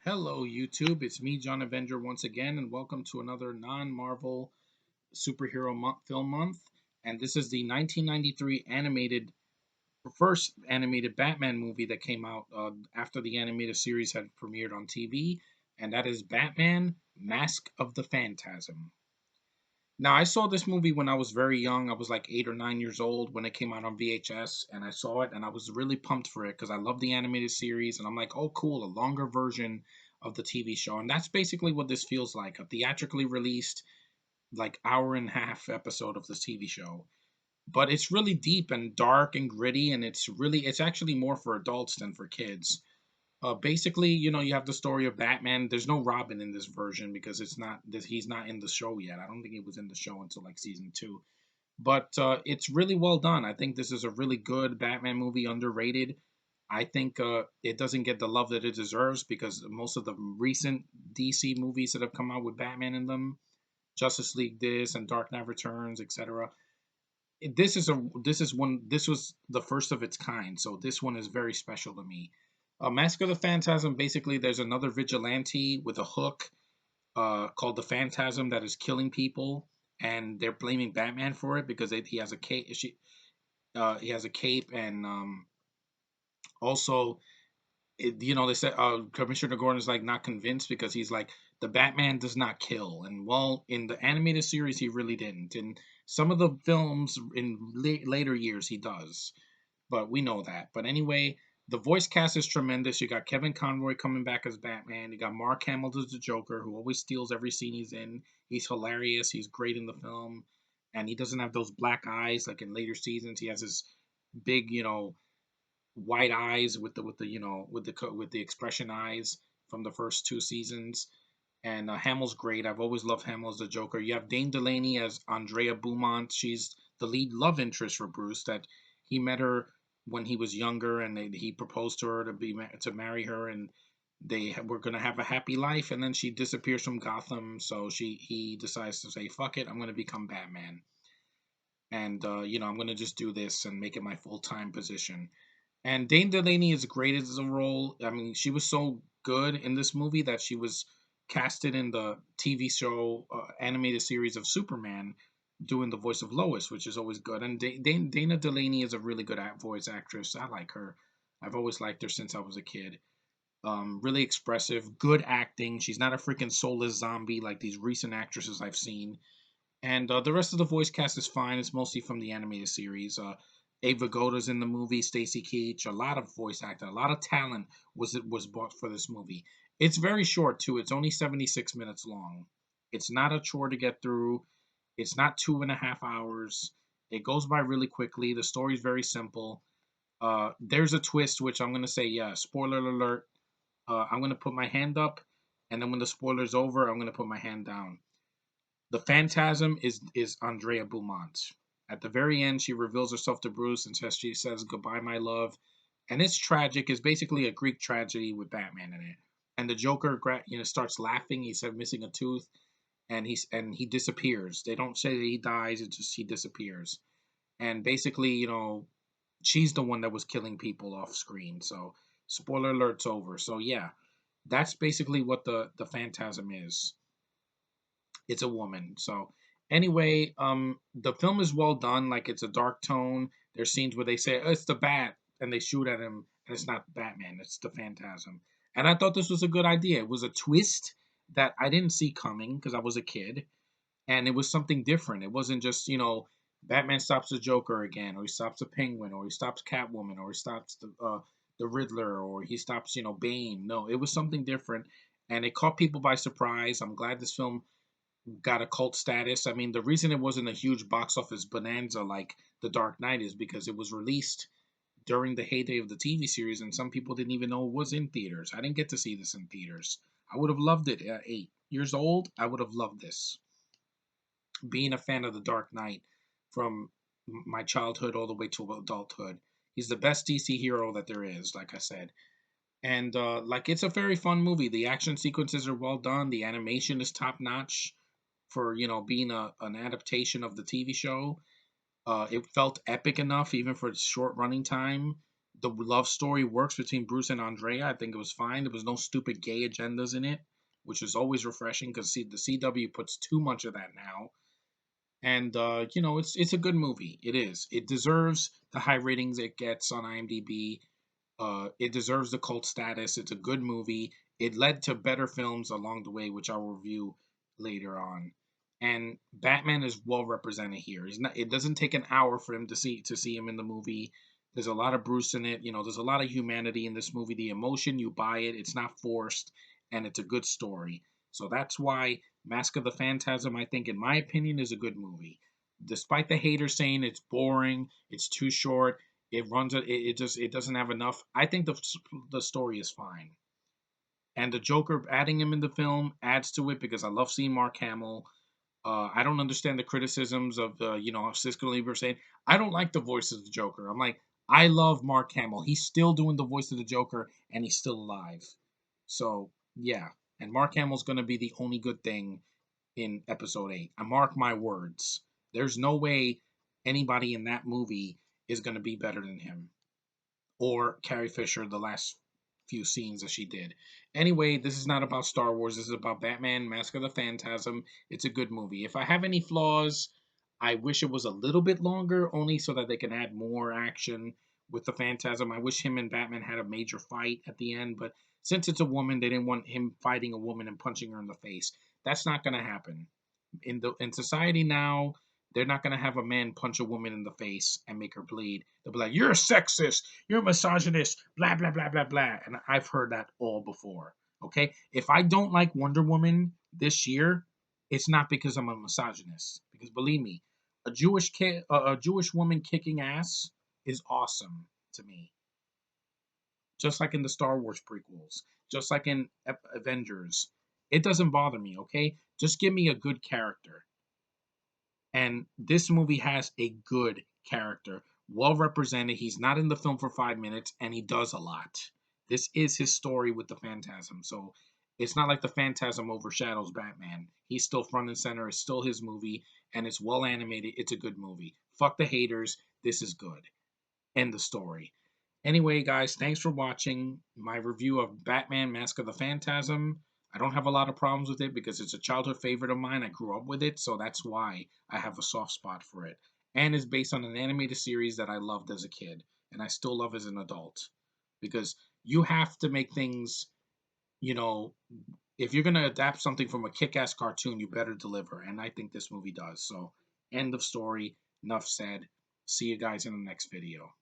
Hello, YouTube. It's me, John Avenger, once again, and welcome to another non Marvel superhero film month. And this is the 1993 first animated Batman movie that came out after the animated series had premiered on TV, and that is Batman Mask of the Phantasm. Now, I saw this movie when I was very young. I was like 8 or 9 years old when it came out on VHS, and I saw it, and I was really pumped for it because I love the animated series, and I'm like, oh, cool, a longer version of the TV show, and that's basically what this feels like, a theatrically released, like hour and a half episode of this TV show. But it's really deep and dark and gritty, and it's actually more for adults than for kids. Basically, you have the story of Batman. There's no Robin in this version because he's not in the show yet. I don't think he was in the show until like season two. But it's really well done. I think this is a really good Batman movie, underrated. I think it doesn't get the love that it deserves because most of the recent DC movies that have come out with Batman in them, Justice League this and Dark Knight Returns, etc. This was the first of its kind, so this one is very special to me. Mask of the Phantasm, basically, there's another vigilante with a hook called the Phantasm that is killing people, and they're blaming Batman for it because he has a cape. He has a cape, and also, they said Commissioner Gordon is like not convinced because he's like the Batman does not kill, and well, in the animated series he really didn't. In some of the films in later years he does, but we know that. But anyway, the voice cast is tremendous. You got Kevin Conroy coming back as Batman. You got Mark Hamill as the Joker, who always steals every scene he's in. He's hilarious. He's great in the film, and he doesn't have those black eyes like in later seasons. He has his big, white eyes with the expression eyes from the first two seasons. And Hamill's great. I've always loved Hamill as the Joker. You have Dane Delaney as Andrea Beaumont. She's the lead love interest for Bruce. That he met her when he was younger, and he proposed to her to marry her, and were gonna have a happy life. And then she disappears from Gotham, so he decides to say, "Fuck it, I'm gonna become Batman." And I'm gonna just do this and make it my full time position. And Dane Delaney is great as a role. I mean, she was so good in this movie that she was casted in the TV show animated series of Superman, doing the voice of Lois, which is always good. And Dana Delaney is a really good voice actress. I like her. I've always liked her since I was a kid. Really expressive, good acting. She's not a freaking soulless zombie like these recent actresses I've seen. And the rest of the voice cast is fine. It's mostly from the animated series. Ava Goda's in the movie, Stacy Keach, a lot of voice acting, a lot of talent was bought for this movie. It's very short too. It's only 76 minutes long. It's not a chore to get through. It's not 2.5 hours. It goes by really quickly. The story's very simple. There's a twist, which I'm gonna say, yeah, spoiler alert. I'm gonna put my hand up, and then when the spoiler's over, I'm gonna put my hand down. The Phantasm is Andrea Beaumont. At the very end, she reveals herself to Bruce and she says, "Goodbye, my love." And it's tragic. It's basically a Greek tragedy with Batman in it. And the Joker, starts laughing. He's missing a tooth, and he disappears. They don't say that he dies. It's just he disappears. And basically, she's the one that was killing people off screen. So spoiler alert's over. So yeah, that's basically what the Phantasm is. It's a woman. So anyway, the film is well done. Like, it's a dark tone. There's scenes where they say, oh, it's the bat, and they shoot at him, and it's not Batman, it's the Phantasm. And I thought this was a good idea. It was a twist that I didn't see coming because I was a kid, and it was something different. It wasn't just, Batman stops the Joker again, or he stops the Penguin, or he stops Catwoman, or he stops the Riddler, or he stops, Bane. No, it was something different, and it caught people by surprise. I'm glad this film got a cult status. I mean, the reason it wasn't a huge box office bonanza like The Dark Knight is because it was released during the heyday of the TV series, and some people didn't even know it was in theaters. I didn't get to see this in theaters. I would have loved it at 8 years old. I would have loved this. Being a fan of The Dark Knight from my childhood all the way to adulthood. He's the best DC hero that there is, like I said. And like, it's a very fun movie. The action sequences are well done. The animation is top notch for being an adaptation of the TV show. It felt epic enough even for its short running time. The love story works between Bruce and Andrea. I think it was fine. There was no stupid gay agendas in it, which is always refreshing because the CW puts too much of that now. And it's a good movie. It is. It deserves the high ratings it gets on IMDb. It deserves the cult status. It's a good movie. It led to better films along the way, which I'll review later on. And Batman is well represented here. He's not. It doesn't take an hour for him to see him in the movie. There's a lot of Bruce in it. There's a lot of humanity in this movie. The emotion, you buy it. It's not forced, and it's a good story. So that's why Mask of the Phantasm, I think, in my opinion, is a good movie. Despite the haters saying it's boring, it's too short, it doesn't have enough. I think the story is fine, and the Joker, adding him in the film, adds to it because I love seeing Mark Hamill. I don't understand the criticisms of Cisco Lieber saying I don't like the voice of the Joker. I'm like, I love Mark Hamill. He's still doing the voice of the Joker, and he's still alive. So yeah, and Mark Hamill's gonna be the only good thing in Episode 8. I mark my words. There's no way anybody in that movie is gonna be better than him or Carrie Fisher the last few scenes that she did. Anyway, this is not about Star Wars. This is about Batman, Mask of the Phantasm. It's a good movie. If I have any flaws, I wish it was a little bit longer, only so that they can add more action with the Phantasm. I wish him and Batman had a major fight at the end, but since it's a woman, they didn't want him fighting a woman and punching her in the face. That's not going to happen. In society now, they're not going to have a man punch a woman in the face and make her bleed. They'll be like, "You're a sexist, you're a misogynist, blah blah blah blah blah." And I've heard that all before. Okay, if I don't like Wonder Woman this year, it's not because I'm a misogynist. Because believe me, a Jewish woman kicking ass is awesome to me. Just like in the Star Wars prequels, just like in Avengers, it doesn't bother me. Okay, just give me a good character. And this movie has a good character, well represented. He's not in the film for 5 minutes, and he does a lot. This is his story with the Phantasm. So it's not like the Phantasm overshadows Batman. He's still front and center. It's still his movie, and it's well animated. It's a good movie. Fuck the haters. This is good. End the story. Anyway, guys, thanks for watching my review of Batman Mask of the Phantasm. I don't have a lot of problems with it because it's a childhood favorite of mine. I grew up with it, so that's why I have a soft spot for it. And it's based on an animated series that I loved as a kid and I still love as an adult. Because you have to make things, you know, if you're going to adapt something from a kick ass cartoon, you better deliver. And I think this movie does. So, end of story. Enough said. See you guys in the next video.